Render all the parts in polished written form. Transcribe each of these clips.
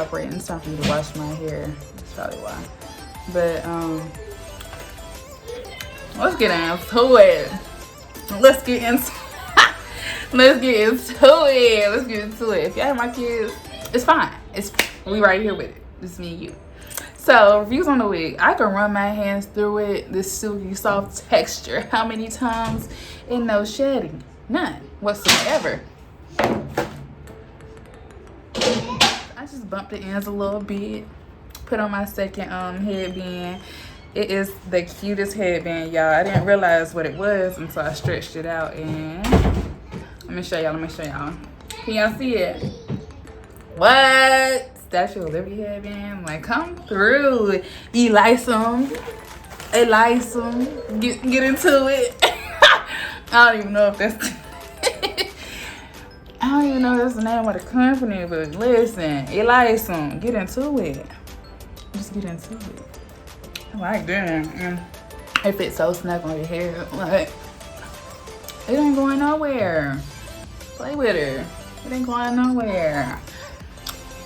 operating. It's time for me to wash my hair. That's probably why. But let's get into it. Let's get into it. If y'all have my kids, it's fine. We right here with it. It's me and you. So, reviews on the wig. I can run my hands through it. This silky soft texture. How many times? And no shedding. None whatsoever. I just bumped the ends a little bit. Put on my second headband. It is the cutest headband, y'all. I didn't realize what it was until I stretched it out. And let me show y'all. Can y'all see it? What? Statue of Liberty headband. Like, come through. Eyelissom. Get into it. I don't even know if that's I don't even know if that's the name of the company, but listen, Eyelissom, get into it. Just get into it. I like that. And it fits so snug on your hair. Like, it ain't going nowhere. Play with her. It ain't going nowhere.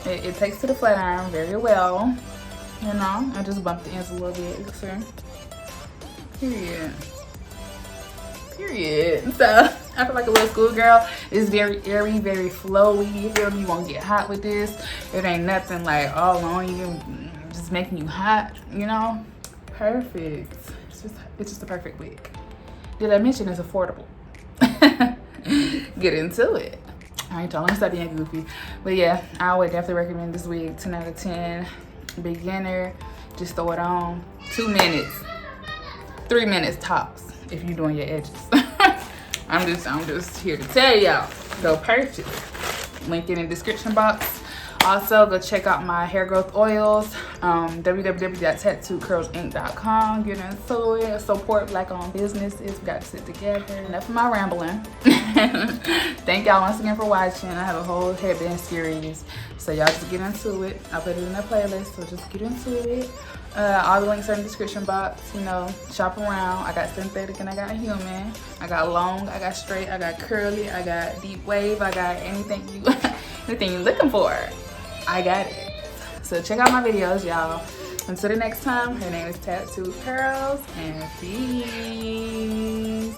It takes to the flat iron very well. You know, I just bumped the ends a little bit. So, period. So I feel like a little schoolgirl. It's very airy, very flowy. You feel me? You won't get hot with this. It ain't nothing like all on you, just making you hot. You know, perfect. It's just a perfect wig. Did I mention it's affordable? Get into it. I ain't telling, stop being goofy. But yeah, I would definitely recommend this wig. 10 out of 10. Beginner, just throw it on. 2 minutes, 3 minutes tops if you're doing your edges. I'm just here to tell y'all, go purchase. Link in the description box. Also, go check out my hair growth oils, www.tattooedcurlsinc.com. Get into it. Support Black-owned businesses. We got to sit together. Enough of my rambling. Thank y'all once again for watching. I have a whole headband series, so y'all just get into it. I'll put it in a playlist, so just get into it. All the links are in the description box. You know, shop around. I got synthetic and I got human. I got long, I got straight, I got curly, I got deep wave, I got anything you're looking for. I got it. So check out my videos, y'all. Until the next time, her name is Tattooed Curls, and peace.